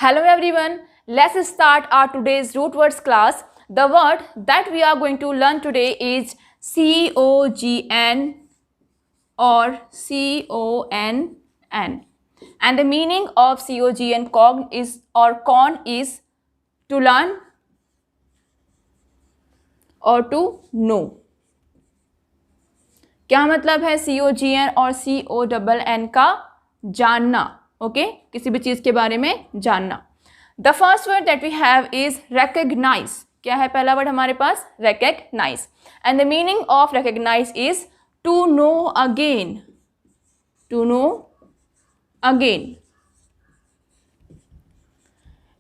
Hello everyone, let's start our today's root words class. The word that we are going to learn today is COGN or CONN. And the meaning of COGN cogn is or con is to learn or to know. क्या मतलब है COGN और CONN का? जानना. Okay, किसी भी चीज के बारे में जानना. The first word that we have is recognize. क्या है पहला वर्ड हमारे पास? recognize. And the meaning of recognize is to know again. To know again.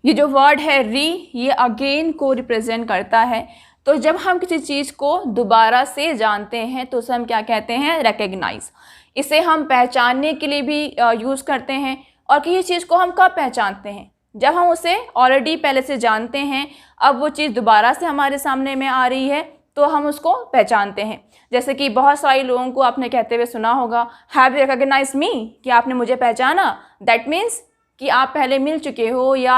ये जो वर्ड है री, ये अगेन को रिप्रेजेंट करता है. तो जब हम किसी चीज़ को दोबारा से जानते हैं तो उसे हम क्या कहते हैं? रिकग्नाइज. इसे हम पहचानने के लिए भी यूज़ करते हैं. और किसी चीज़ को हम कब पहचानते हैं? जब हम उसे ऑलरेडी पहले से जानते हैं, अब वो चीज़ दोबारा से हमारे सामने में आ रही है तो हम उसको पहचानते हैं. जैसे कि बहुत सारे लोगों को आपने कहते हुए सुना होगा, हैव यू रिकग्नाइज मी? कि आपने मुझे पहचाना. दैट मीन्स कि आप पहले मिल चुके हो या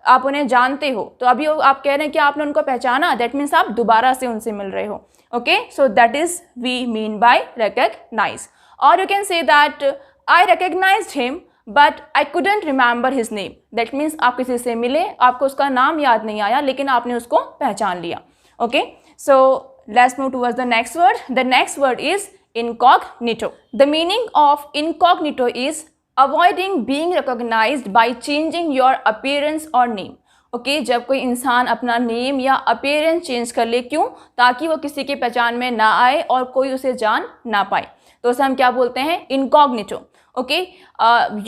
आप उन्हें जानते हो. तो अभी आप कह रहे हैं कि आपने उनको पहचाना, दैट मीन्स आप दोबारा से उनसे मिल रहे हो. Okay, so that is we mean by recognise. और you can say that I recognised him but I couldn't remember his name. That means आप किसी से मिले, आपको उसका नाम याद नहीं आया, लेकिन आपने उसको पहचान लिया. Okay, so let's move towards the next word. The next word is incognito. The meaning of incognito is avoiding being recognized by changing your appearance or name. Okay, जब कोई इंसान अपना नेम या अपीयरेंस चेंज कर ले. क्यों? ताकि वो किसी की पहचान में ना आए और कोई उसे जान ना पाए. तो उसे हम क्या बोलते हैं? Incognito. Okay,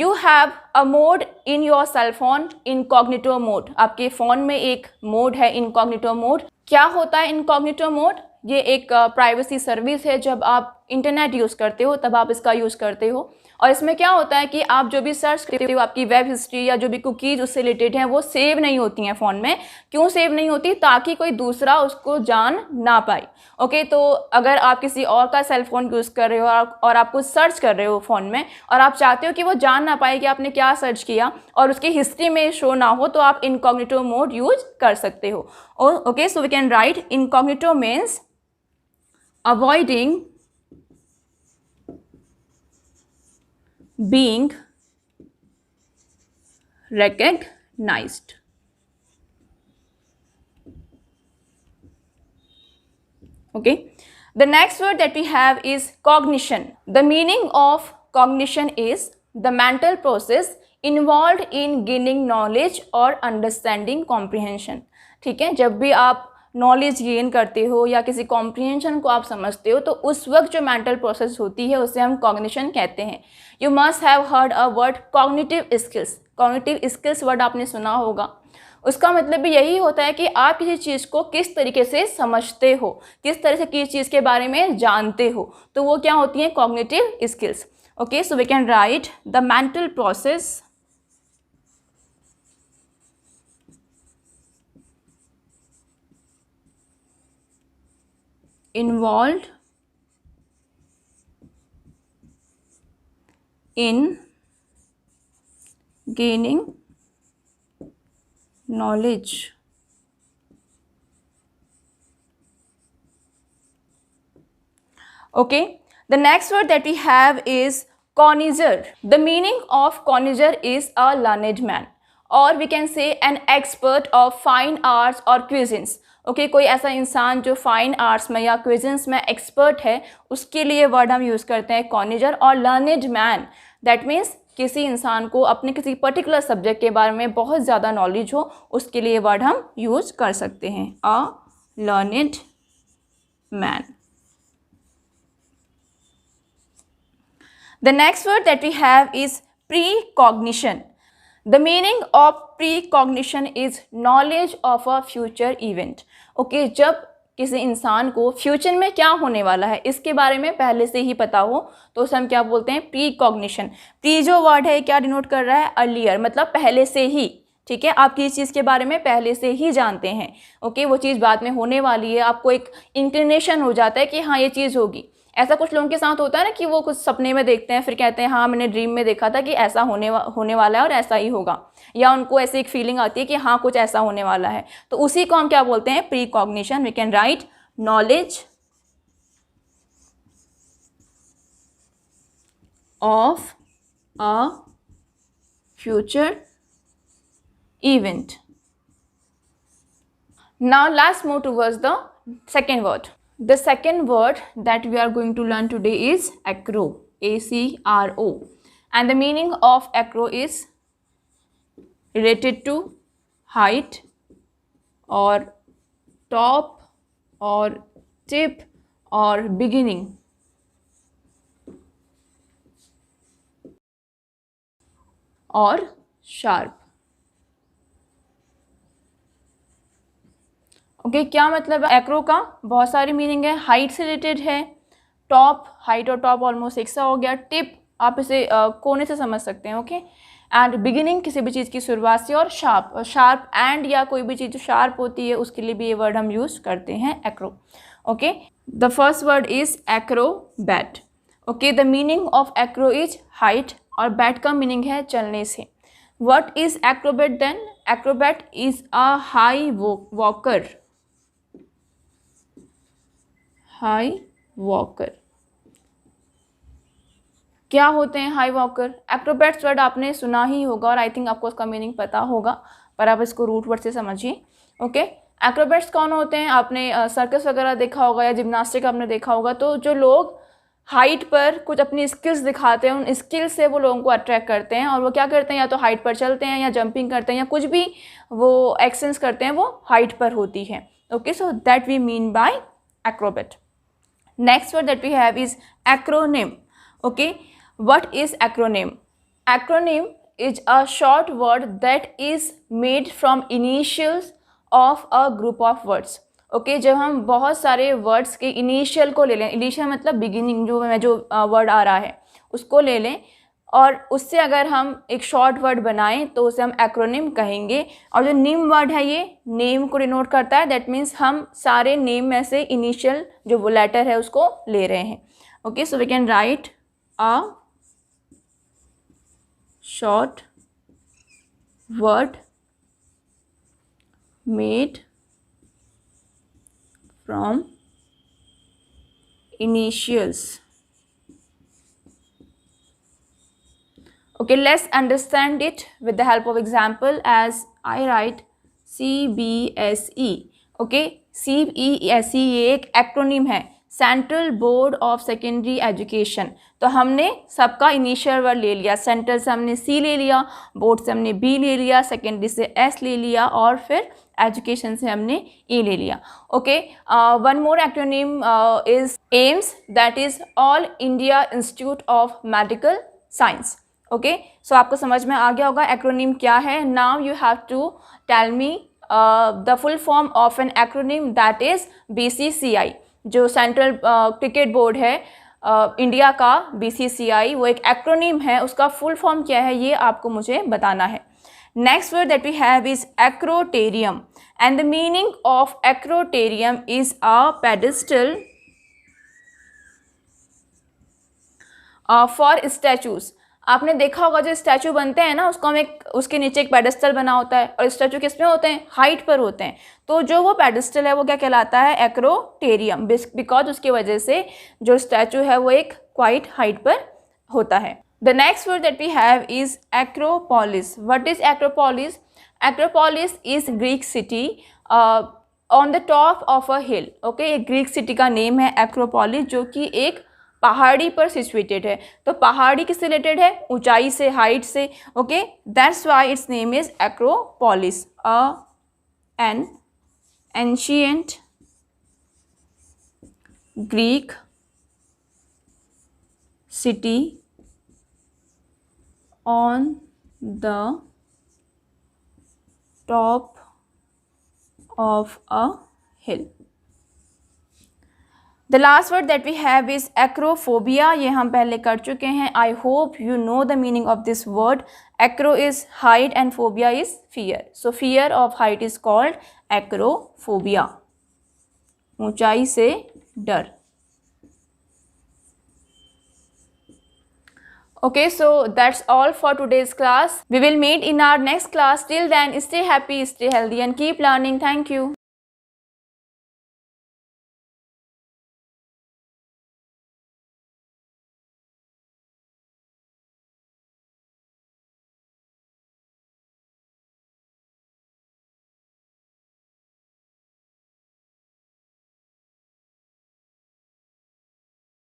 you have a mode in your cell phone, incognito mode. आपके फ़ोन में एक मोड है इनकॉग्निटो मोड. क्या होता है इनकॉग्निटो मोड? ये एक प्राइवेसी सर्विस है. जब आप इंटरनेट यूज़ करते हो तब आप इसका यूज़ करते हो. और इसमें क्या होता है कि आप जो भी सर्च करते हो, आपकी वेब हिस्ट्री या जो भी कुकीज़ उससे रिलेटेड हैं वो सेव नहीं होती हैं फ़ोन में. क्यों सेव नहीं होती? ताकि कोई दूसरा उसको जान ना पाए. ओके, तो अगर आप किसी और का सेल फ़ोन यूज़ कर रहे हो और आप कुछ सर्च कर रहे हो फ़ोन में और आप चाहते हो कि वो जान ना पाए कि आपने क्या सर्च किया और उसकी हिस्ट्री में शो ना हो, तो आप इनकॉग्निटो मोड यूज कर सकते हो. Okay, so we can write incognito means avoiding being recognized. Okay, the next word that we have is cognition. The meaning of cognition is the mental process involved in gaining knowledge or understanding comprehension. ठीक है, जब भी आप knowledge gain करते हो या किसी comprehension को आप समझते हो तो उस वक्त जो मेंटल प्रोसेस होती है उसे हम कॉग्निशन कहते हैं. You must have heard a word cognitive skills. Cognitive skills word आपने सुना होगा. उसका मतलब भी यही होता है कि आप किसी चीज़ को किस तरीके से समझते हो, किस तरह से किसी चीज़ के बारे में जानते हो, तो वो क्या होती हैं? Cognitive skills. Okay, so we can write the mental process involved in gaining knowledge okay. The next word that we have is connoisseur. The meaning of connoisseur is a learned man, or we can say an expert of fine arts or cuisines. Okay, कोई ऐसा इंसान जो fine arts में या क्विज़न्स में expert है, उसके लिए वर्ड हम यूज़ करते हैं कॉनिजर. और लर्निड मैन, दैट मीन्स किसी इंसान को अपने किसी पर्टिकुलर सब्जेक्ट के बारे में बहुत ज़्यादा नॉलेज हो, उसके लिए वर्ड हम यूज़ कर सकते हैं a learned man. The next word that we have is precognition. The meaning of precognition is knowledge of a future event. Okay, जब किसी इंसान को फ्यूचर में क्या होने वाला है इसके बारे में पहले से ही पता हो तो उसे हम क्या बोलते हैं? प्रीकॉग्निशन. प्री जो वर्ड है क्या डिनोट कर रहा है? अर्लियर, मतलब पहले से ही. ठीक है, आप किसी चीज़ के बारे में पहले से ही जानते हैं. ओके, वो चीज़ बाद में होने वाली है, आपको एक इंक्लिनेशन हो जाता है कि हाँ ये चीज़ होगी. ऐसा कुछ लोगों के साथ होता है ना कि वो कुछ सपने में देखते हैं, फिर कहते हैं हाँ मैंने ड्रीम में देखा था कि ऐसा होने वाला है और ऐसा ही होगा, या उनको ऐसी एक फीलिंग आती है कि हाँ कुछ ऐसा होने वाला है, तो उसी को हम क्या बोलते हैं, precognition. We can write knowledge of a future event. Now let's move towards the second word. The second word that we are going to learn today is acro, A-C-R-O, and the meaning of acro is related to height or top or tip or beginning. और sharp. Okay क्या मतलब है Acro का? बहुत सारी meaning है. Height से related है, टॉप, हाइट और टॉप ऑलमोस्ट एक सा हो गया, टिप आप इसे कोने से समझ सकते हैं. ओके एंड बिगिनिंग किसी भी चीज़ की शुरुआत से, और शार्प, शार्प एंड या कोई भी चीज़ जो शार्प होती है उसके लिए भी ये वर्ड हम यूज़ करते हैं acro. Okay the first word is acrobat. Okay the meaning of acro is height और बैट का मीनिंग है चलने से. What is acrobat then? Acrobat is a high walker. High walker क्या होते हैं हाई वॉकर? एक्रोबैट्स वर्ड आपने सुना ही होगा और आई थिंक आपको उसका मीनिंग पता होगा, पर आप इसको रूट वर्ड से समझिए. ओके एक्रोबैट्स कौन होते हैं? आपने सर्कस वगैरह देखा होगा या जिम्नास्टिक आपने देखा होगा, तो जो लोग हाइट पर कुछ अपनी स्किल्स दिखाते हैं, उन स्किल्स से वो लोगों को अट्रैक्ट करते हैं, और वो क्या करते हैं, या तो हाइट पर चलते हैं या जंपिंग करते हैं या कुछ भी वो एक्शंस करते हैं, वो हाइट पर होती है. Okay so that we mean by acrobat. Next word that we have is acronym. Okay, what is acronym? Acronym is a short word that is made from initials of a group of words. Okay, जब हम बहुत सारे words के initial को ले लें, initial मतलब beginning, जो word आ रहा है उसको ले लें, और उससे अगर हम एक शॉर्ट वर्ड बनाएं तो उसे हम एक्रोनिम कहेंगे. और जो नेम वर्ड है ये नेम को डिनोट करता है. दैट मीन्स हम सारे नेम में से इनिशियल जो वो लेटर है उसको ले रहे हैं. Okay so we can write a short word made from initials. Okay, let's understand it with the help of example as I write CBSE. Okay, CBSE ये एक एक्रोनिम है, central board of secondary education. तो हमने सबका initial word ले लिया. Central से हमने C ले लिया, बोर्ड से हमने B ले लिया, सेकेंडरी से S ले लिया, और फिर एजुकेशन से हमने E ले लिया. Okay one more acronym is AIIMS, that is all India institute of medical science. Okay so आपको समझ में आ गया होगा एक्रोनिम क्या है. Now you have to tell me the full form of an acronym, that is BCCI. जो central cricket board है इंडिया का, BCCI वो एक एक्रोनिम है, उसका फुल फॉर्म क्या है ये आपको मुझे बताना है. Next word that we have is acroterium, and the meaning of acroterium is a pedestal for statues. आपने देखा होगा जो स्टैचू बनते हैं ना, उसको हम उसके नीचे एक पेडेस्टल बना होता है, और स्टैचू किस में होते हैं, हाइट पर होते हैं. तो जो वो पेडेस्टल है वो क्या कहलाता है, एक्रोटेरियम, बिकॉज उसकी वजह से जो स्टैचू है वो एक क्वाइट हाइट पर होता है. The next word that we have is acropolis. What is acropolis? Acropolis is Greek city on the top of a hill. Okay, एक ग्रीक सिटी का नेम है एक्रोपोलिस, जो कि एक पहाड़ी पर सिचुएटेड है. तो पहाड़ी किससे रिलेटेड है, ऊंचाई से, हाइट से. Okay that's why its name is acropolis. An ancient Greek city on the top of a hill. The last word that we have is acrophobia. ये हम पहले कर चुके हैं. I hope you know the meaning of this word. Acro is height and phobia is fear. So fear of height is called acrophobia, ऊंचाई से डर. Okay, so that's all for today's class. We will meet in our next class. Till then, stay happy, stay healthy, and keep learning. Thank you.